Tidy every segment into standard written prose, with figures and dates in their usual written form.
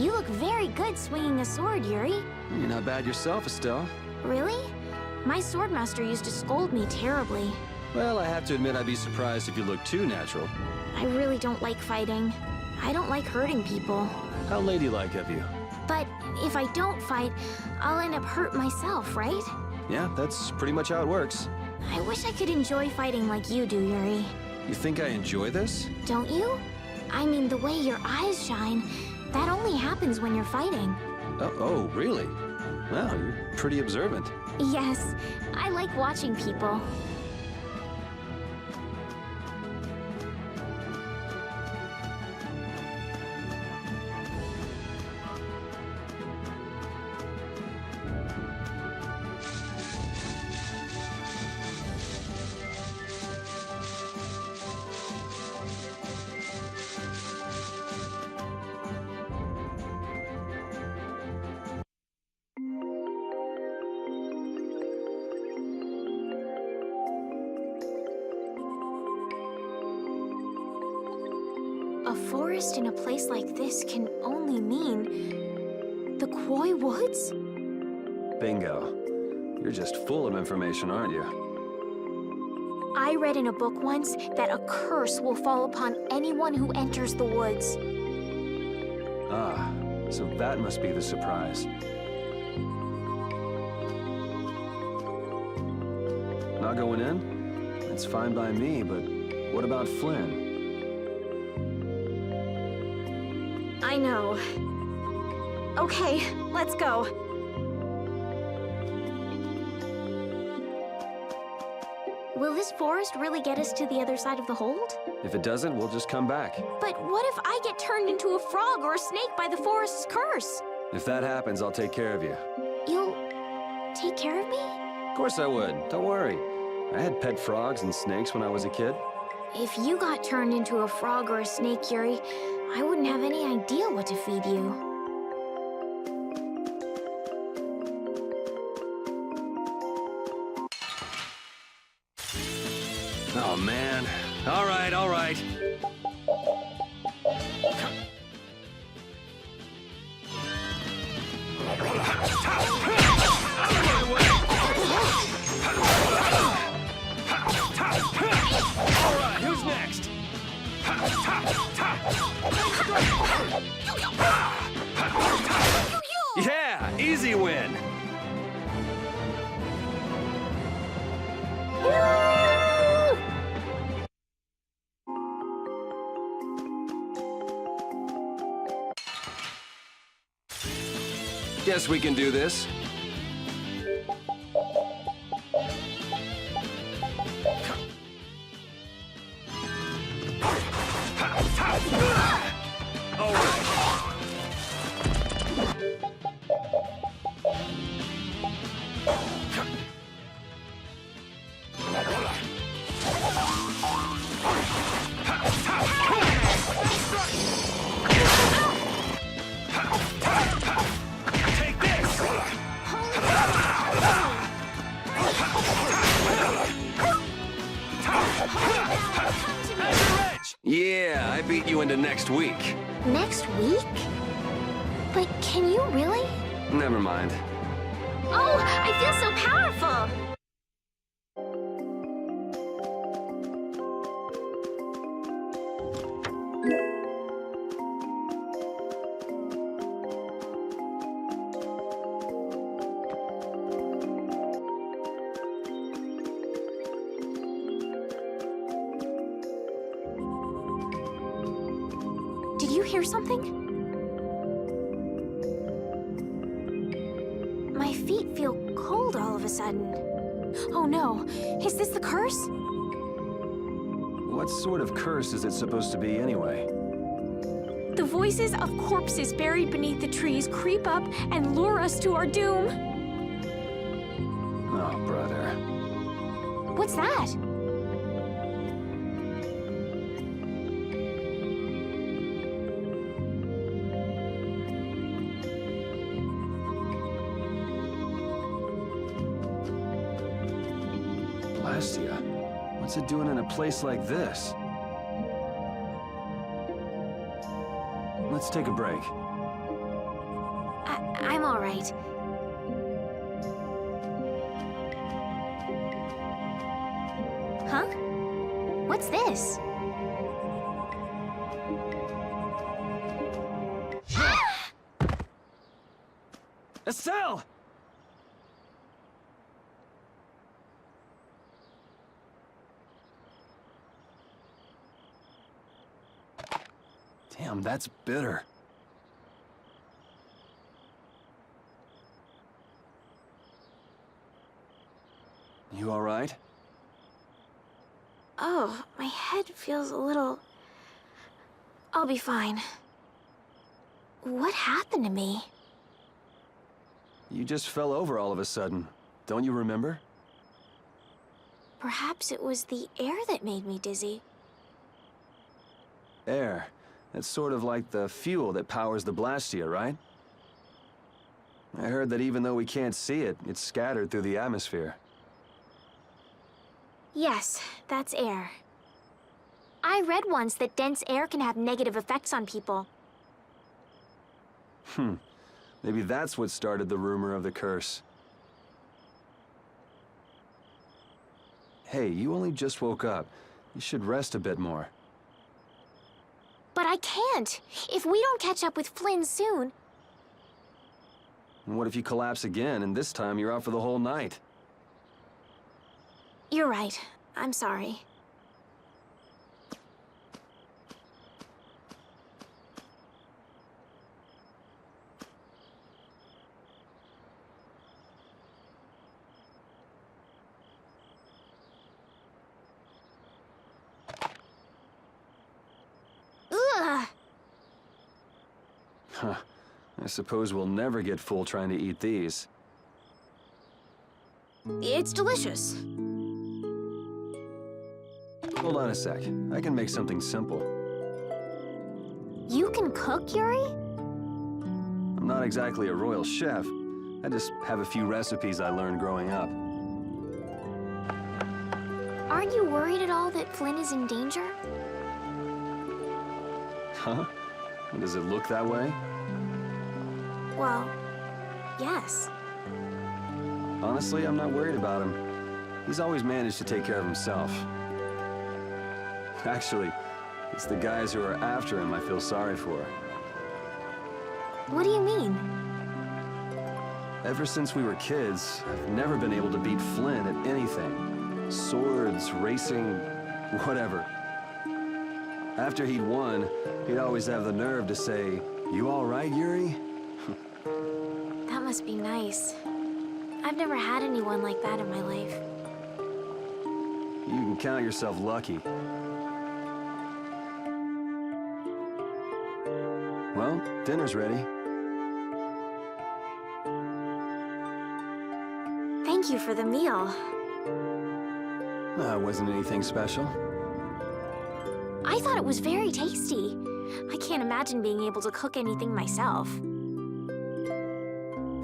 You look very good swinging a sword, Yuri. You're not bad yourself, Estelle. Really? My swordmaster used to scold me terribly. Well, I have to admit I'd be surprised if you looked too natural. I really don't like fighting. I don't like hurting people. How ladylike of you. But if I don't fight, I'll end up hurt myself, right? Yeah, that's pretty much how it works. I wish I could enjoy fighting like you do, Yuri. You think I enjoy this? Don't you? I mean, the way your eyes shine, that only happens when you're fighting. Oh, really? Well, you're pretty observant. Yes, I like watching people. A forest in a place like this can only mean the Quoi Woods? Bingo. You're just full of information, aren't you? I read in a book once that a curse will fall upon anyone who enters the woods. Ah, so that must be the surprise. Not going in? It's fine by me, but what about Flynn? I know. Okay, let's go. Will this forest really get us to the other side of the hold? If it doesn't, we'll just come back. But what if I get turned into a frog or a snake by the forest's curse? If that happens, I'll take care of you. You'll take care of me? Of course I would. Don't worry. I had pet frogs and snakes when I was a kid. If you got turned into a frog or a snake, Yuri, I wouldn't have any idea what to feed you. Oh, man. All right, all right. All right, who's next? Yeah, easy win. Guess we can do this. All right. Take this! Yeah, I beat you into next week. Next week? But can you really? Never mind. Oh, I feel so powerful! Did you hear something? My feet feel cold all of a sudden. Oh no, is this the curse? What sort of curse is it supposed to be anyway? The voices of corpses buried beneath the trees creep up and lure us to our doom. Oh, brother. What's that? Blastia. What's it doing in a place like this? Let's take a break. I'm all right. Huh? What's this? Estelle! Damn, that's bitter. You all right? Oh, my head feels a little... I'll be fine. What happened to me? You just fell over all of a sudden. Don't you remember? Perhaps it was the air that made me dizzy. Air. That's sort of like the fuel that powers the Blastia, right? I heard that even though we can't see it, it's scattered through the atmosphere. Yes, that's air. I read once that dense air can have negative effects on people. Maybe that's what started the rumor of the curse. Hey, you only just woke up. You should rest a bit more. But I can't! If we don't catch up with Flynn soon... And what if you collapse again, and this time you're out for the whole night? You're right. I'm sorry. Ugh! Huh. I suppose we'll never get full trying to eat these. It's delicious. Hold on a sec. I can make something simple. You can cook, Yuri? I'm not exactly a royal chef. I just have a few recipes I learned growing up. Aren't you worried at all that Flynn is in danger? Huh? Does it look that way? Well, yes. Honestly, I'm not worried about him. He's always managed to take care of himself. Actually, it's the guys who are after him I feel sorry for. What do you mean? Ever since we were kids, I've never been able to beat Flynn at anything. Swords, racing, whatever. After he'd won, he'd always have the nerve to say, "You all right, Yuri?" That must be nice. I've never had anyone like that in my life. You can count yourself lucky. Well, dinner's ready. Thank you for the meal. It wasn't anything special. I thought it was very tasty. I can't imagine being able to cook anything myself.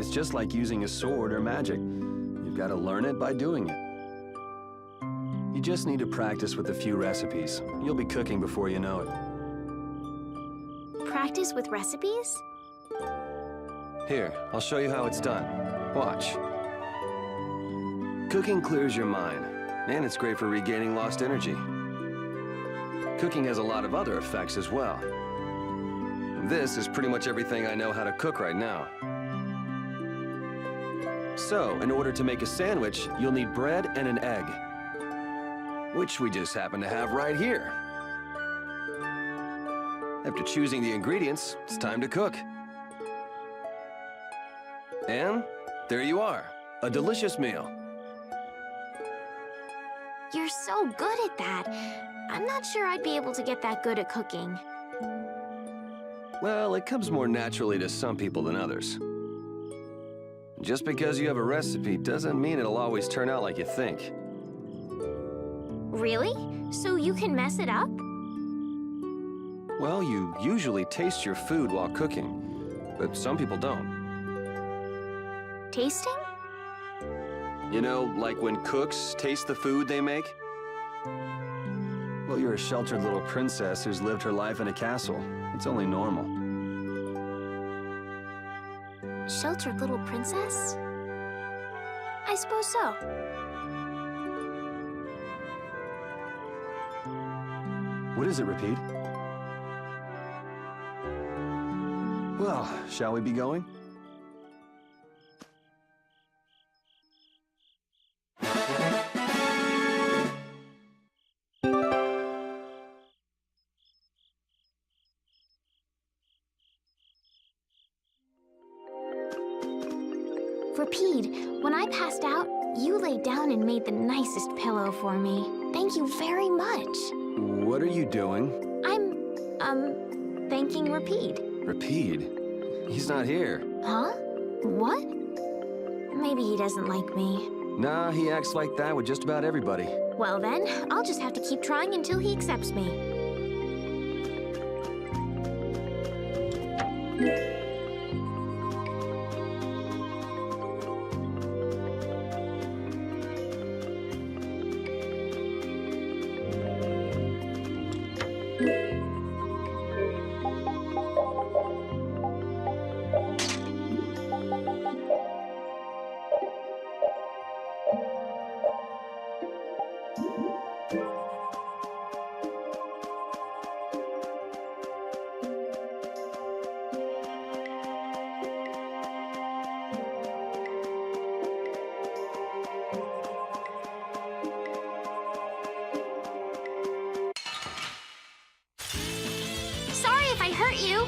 It's just like using a sword or magic. You've got to learn it by doing it. You just need to practice with a few recipes. You'll be cooking before you know it. Practice with recipes? Here, I'll show you how it's done. Watch. Cooking clears your mind, and it's great for regaining lost energy. Cooking has a lot of other effects as well. This is pretty much everything I know how to cook right now. So, in order to make a sandwich, you'll need bread and an egg, which we just happen to have right here. After choosing the ingredients, it's time to cook. And there you are, a delicious meal. You're so good at that. I'm not sure I'd be able to get that good at cooking. Well, it comes more naturally to some people than others. Just because you have a recipe doesn't mean it'll always turn out like you think. Really? So you can mess it up? Well, you usually taste your food while cooking, but some people don't. Tasting? You know, like when cooks taste the food they make? Well, you're a sheltered little princess who's lived her life in a castle. It's only normal. sheltered little princess? I suppose so. What is it, Repeat? Well, shall we be going? Repeat, when I passed out, you laid down and made the nicest pillow for me. Thank you very much. What are you doing? I'm, thanking Repeat. Repeat? He's not here. Huh? What? Maybe he doesn't like me. Nah, he acts like that with just about everybody. Well then, I'll just have to keep trying until he accepts me. Sorry if I hurt you.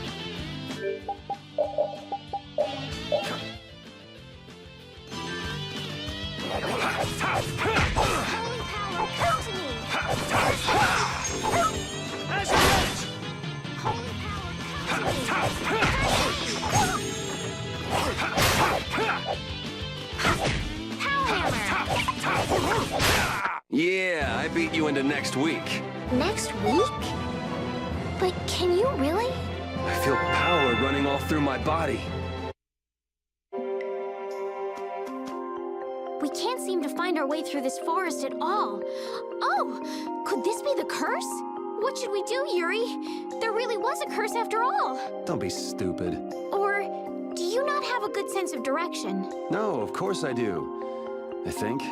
Holy power, come to me! As you wish! Holy power, come to me! Power hammer! Yeah, I beat you into next week. Next week? But can you really? I feel power running all through my body. We can't seem to find our way through this forest at all. Oh, could this be the curse? What should we do, Yuri? There really was a curse after all. Don't be stupid. Or do you not have a good sense of direction? No, of course I do. I think.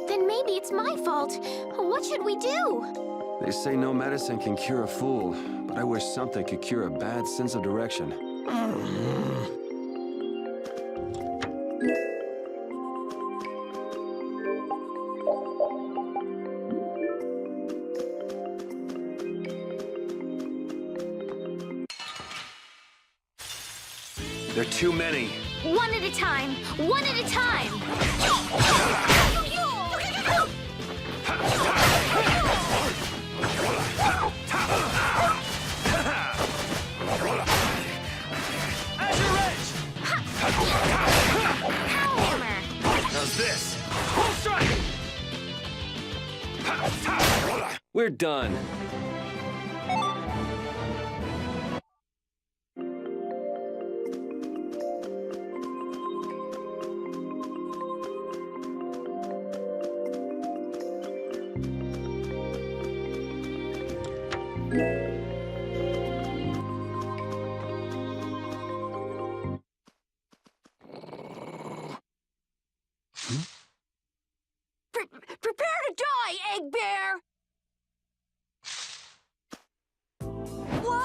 Then maybe it's my fault. What should we do? They say no medicine can cure a fool, but I wish something could cure a bad sense of direction. There are too many. One at a time. One at a time. As you wish! Power hammer. How's this? Full strike! We're done. Prepare to die, Egg Bear! Whoa!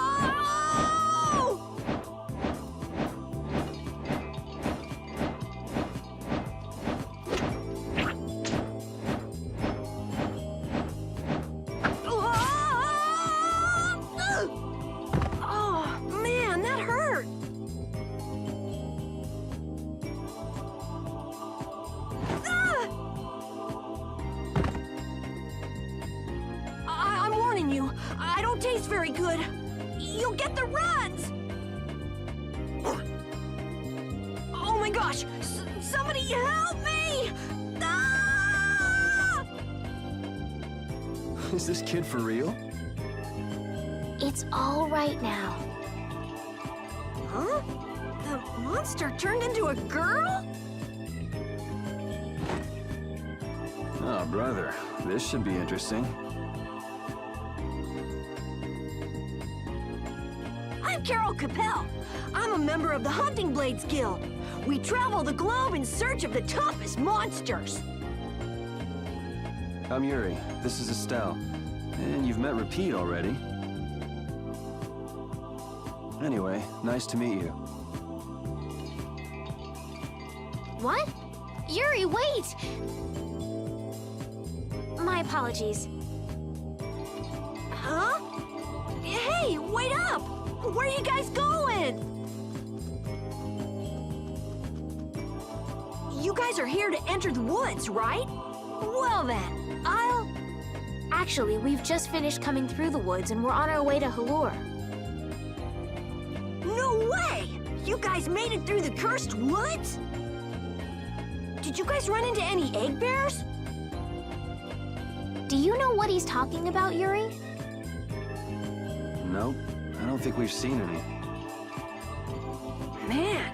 Oh, man, that hurt! I'm warning you. I don't taste very good. You'll get the runs! Oh my gosh! Somebody help me! Ah! Is this kid for real? It's all right now. Huh? The monster turned into a girl? Oh, brother. This should be interesting. I'm Karol Capel. I'm a member of the Hunting Blades Guild. We travel the globe in search of the toughest monsters. I'm Yuri. This is Estelle. And you've met Repeat already. Anyway, nice to meet you. What? Yuri, wait! My apologies. Huh? Hey, wait up! Where are you guys going? You guys are here to enter the woods, right? Well then, Actually, we've just finished coming through the woods and we're on our way to Halure. No way! You guys made it through the cursed woods? Did you guys run into any egg bears? Do you know what he's talking about, Yuri? Nope, I don't think we've seen any. Man,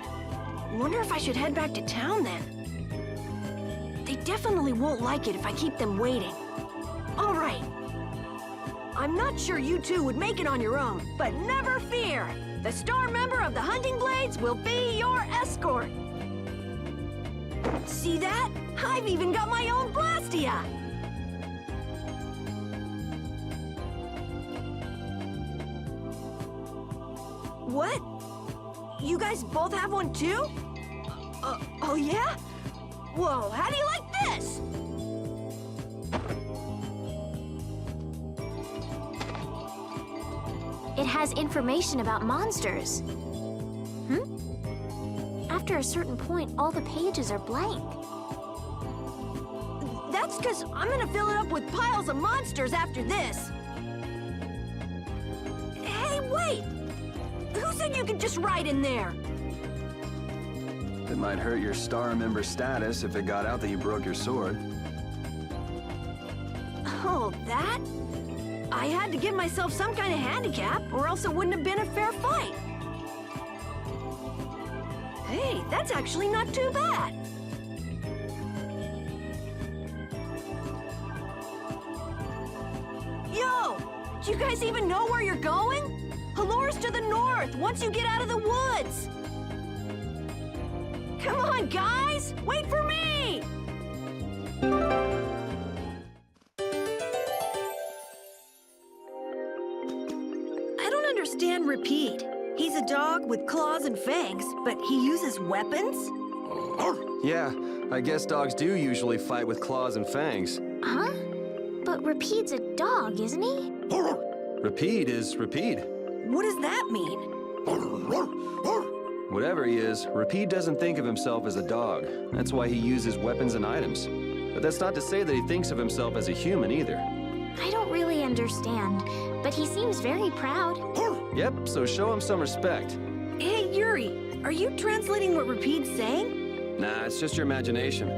wonder if I should head back to town then. They definitely won't like it if I keep them waiting. All right. I'm not sure you two would make it on your own, but never fear. The star member of the Hunting Blades will be your escort. See that? I've even got my own Blastia. What? You guys both have one too? Oh yeah? Whoa, how do you like this? It has information about monsters. After a certain point, all the pages are blank. That's because I'm gonna fill it up with piles of monsters after this. Hey, wait! Who said you could just write in there? It might hurt your star member status if it got out that you broke your sword. Oh, that? I had to give myself some kind of handicap, or else it wouldn't have been a fair fight. Hey, that's actually not too bad. Yo! Do you guys even know where you're going? Halure's to the north, once you get out of the woods. Come on, guys! Wait for me! I don't understand Repeat. He's a dog with claws and fangs, but he uses weapons? Yeah, I guess dogs do usually fight with claws and fangs. Huh? But Repeat's a dog, isn't he? Repeat is Repeat. What does that mean? Whatever he is, Repeat doesn't think of himself as a dog. That's why he uses weapons and items. But that's not to say that he thinks of himself as a human either. I don't really understand, but he seems very proud. Yep, so show him some respect. Hey, Yuri, are you translating what Repeat's saying? Nah, it's just your imagination.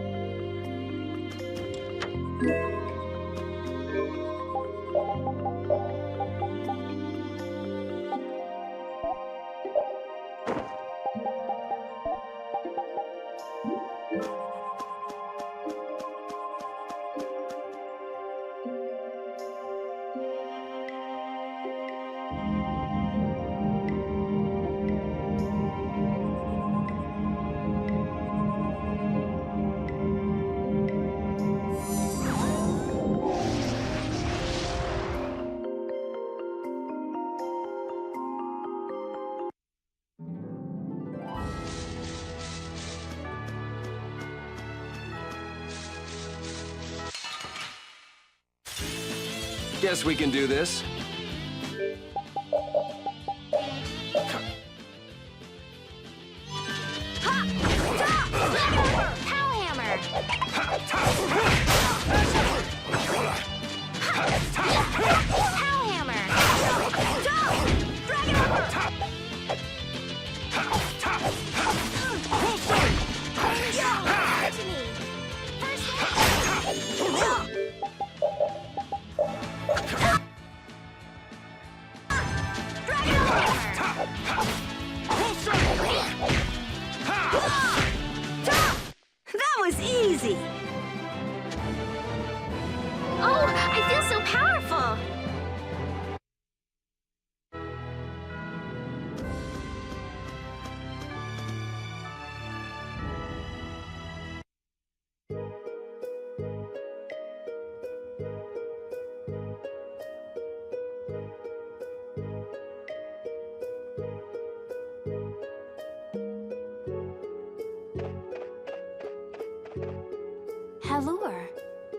Guess we can do this. Pow hammer! Pow hammer! Back to me. First hit. That was easy! Oh, I feel so powerful!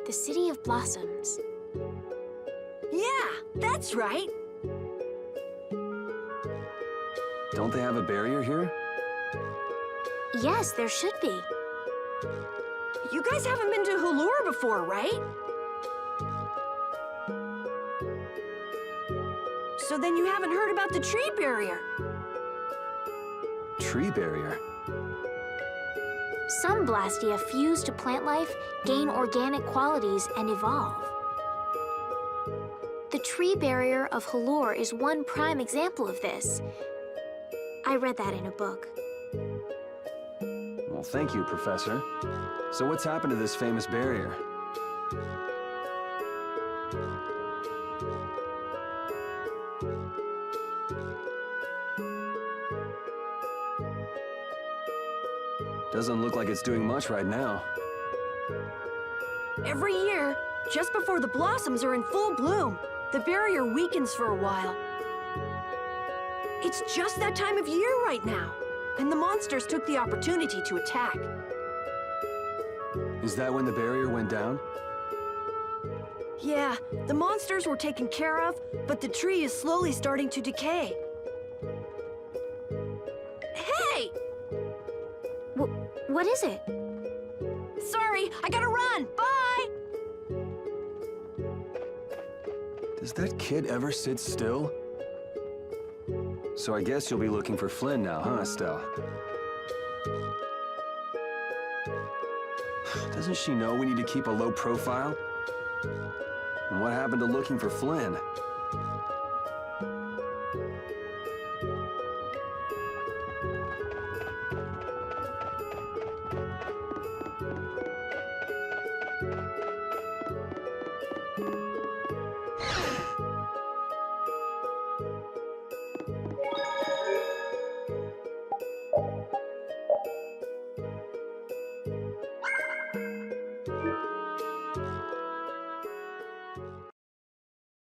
The City of Blossoms. Yeah, that's right. Don't they have a barrier here? Yes, there should be. You guys haven't been to Halure before, right? So then you haven't heard about the tree barrier. Tree barrier? Some Blastia fuse to plant life, gain organic qualities, and evolve. The tree barrier of Halure is one prime example of this. I read that in a book. Well, thank you, Professor. So what's happened to this famous barrier? Doesn't look like it's doing much right now. Every year, just before the blossoms are in full bloom, the barrier weakens for a while. It's just that time of year right now, and the monsters took the opportunity to attack. Is that when the barrier went down? Yeah, the monsters were taken care of, but the tree is slowly starting to decay. Hey! What is it? Sorry, I gotta run! Bye! Does that kid ever sit still? So I guess you'll be looking for Flynn now, huh, Estelle? Doesn't she know we need to keep a low profile? And what happened to looking for Flynn?